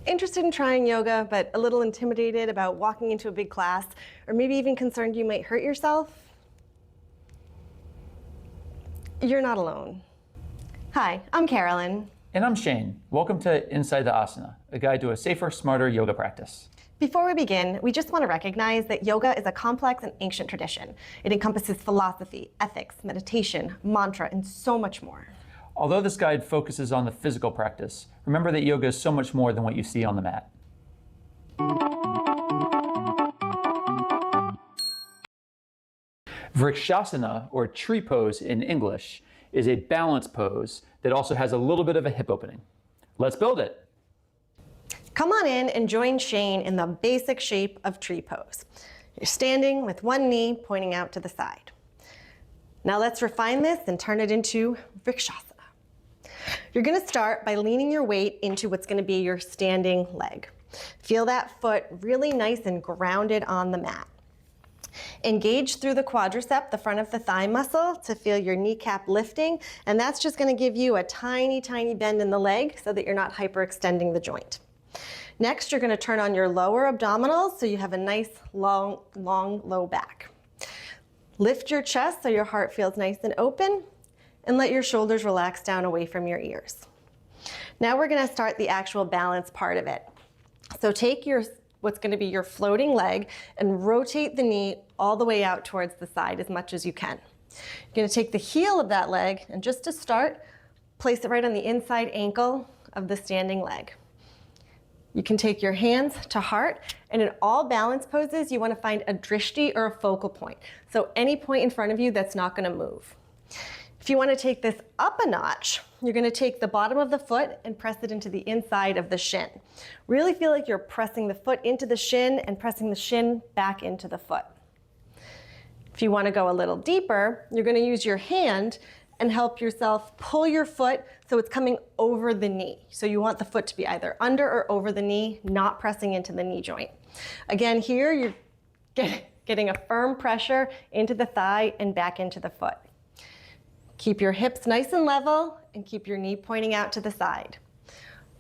Interested in trying yoga, but a little intimidated about walking into a big class, or maybe even concerned you might hurt yourself? You're not alone. Hi, I'm Carolyn. And I'm Shane. Welcome to Inside the Asana, a guide to a safer, smarter yoga practice. Before we begin, we just want to recognize that yoga is a complex and ancient tradition. It encompasses philosophy, ethics, meditation, mantra, and so much more. Although this guide focuses on the physical practice, remember that yoga is so much more than what you see on the mat. Vrksasana, or tree pose in English, is a balance pose that also has a little bit of a hip opening. Let's build it. Come on in and join Shane in the basic shape of tree pose. You're standing with one knee pointing out to the side. Now let's refine this and turn it into Vrksasana. You're going to start by leaning your weight into what's going to be your standing leg. Feel that foot really nice and grounded on the mat. Engage through the quadricep, the front of the thigh muscle, to feel your kneecap lifting, and that's just going to give you a tiny, tiny bend in the leg so that you're not hyperextending the joint. Next, you're going to turn on your lower abdominals so you have a nice, long, low back. Lift your chest so your heart feels nice and open, and let your shoulders relax down away from your ears. Now we're going to start the actual balance part of it. So take what's going to be your floating leg and rotate the knee all the way out towards the side as much as you can. You're going to take the heel of that leg and just to start, place it right on the inside ankle of the standing leg. You can take your hands to heart, and in all balance poses, you want to find a drishti or a focal point. So any point in front of you that's not going to move. If you want to take this up a notch, you're going to take the bottom of the foot and press it into the inside of the shin. Really feel like you're pressing the foot into the shin and pressing the shin back into the foot. If you want to go a little deeper, you're going to use your hand and help yourself pull your foot so it's coming over the knee. So you want the foot to be either under or over the knee, not pressing into the knee joint. Again, here you're getting a firm pressure into the thigh and back into the foot. Keep your hips nice and level and keep your knee pointing out to the side.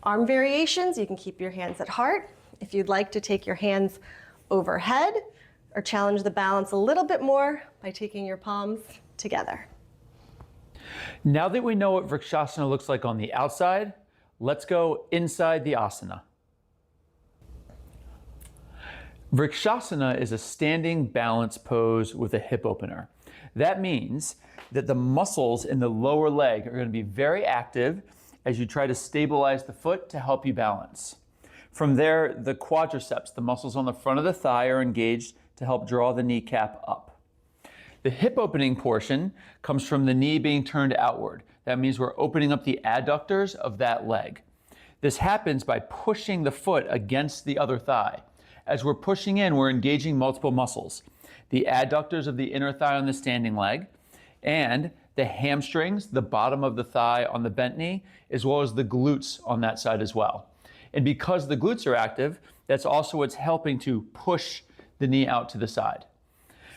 Arm variations, you can keep your hands at heart. If you'd like to take your hands overhead or challenge the balance a little bit more by taking your palms together. Now that we know what Vrksasana looks like on the outside, let's go inside the asana. Vrksasana is a standing balance pose with a hip opener. That means that the muscles in the lower leg are going to be very active as you try to stabilize the foot to help you balance. From there, the quadriceps, the muscles on the front of the thigh, are engaged to help draw the kneecap up. The hip opening portion comes from the knee being turned outward. That means we're opening up the adductors of that leg. This happens by pushing the foot against the other thigh. As we're pushing in, we're engaging multiple muscles. The adductors of the inner thigh on the standing leg, and the hamstrings, the bottom of the thigh on the bent knee, as well as the glutes on that side as well. And because the glutes are active, that's also what's helping to push the knee out to the side.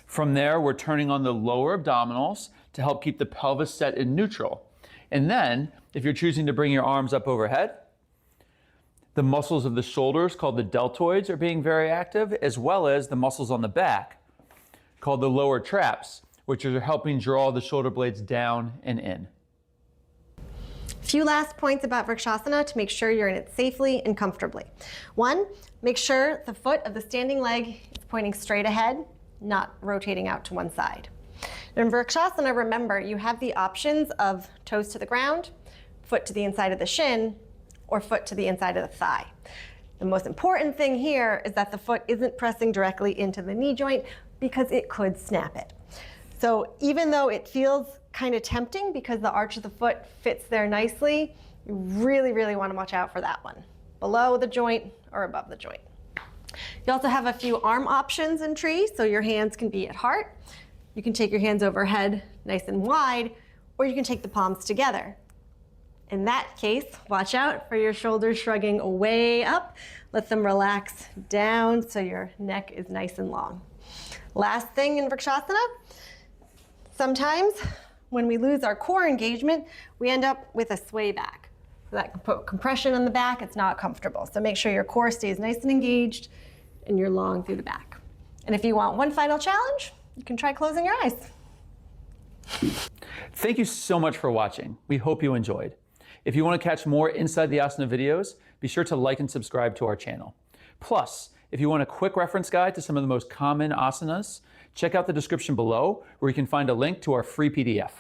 From there, we're turning on the lower abdominals to help keep the pelvis set in neutral. And then, if you're choosing to bring your arms up overhead, the muscles of the shoulders, called the deltoids, are being very active, as well as the muscles on the back, called the lower traps, which are helping draw the shoulder blades down and in. A few last points about Vrksasana to make sure you're in it safely and comfortably. One, make sure the foot of the standing leg is pointing straight ahead, not rotating out to one side. In Vrksasana, remember, you have the options of toes to the ground, foot to the inside of the shin, or foot to the inside of the thigh. The most important thing here is that the foot isn't pressing directly into the knee joint because it could snap it. So even though it feels kind of tempting because the arch of the foot fits there nicely, you really, really want to watch out for that one, below the joint or above the joint. You also have a few arm options in tree, so your hands can be at heart. You can take your hands overhead nice and wide, or you can take the palms together. In that case, watch out for your shoulders shrugging way up. Let them relax down so your neck is nice and long. Last thing in Vrksasana, sometimes when we lose our core engagement, we end up with a sway back. That can put compression in the back, it's not comfortable. So make sure your core stays nice and engaged and you're long through the back. And if you want one final challenge, you can try closing your eyes. Thank you so much for watching. We hope you enjoyed. If you want to catch more Inside the Asana videos, be sure to like and subscribe to our channel. Plus, if you want a quick reference guide to some of the most common asanas, check out the description below where you can find a link to our free PDF.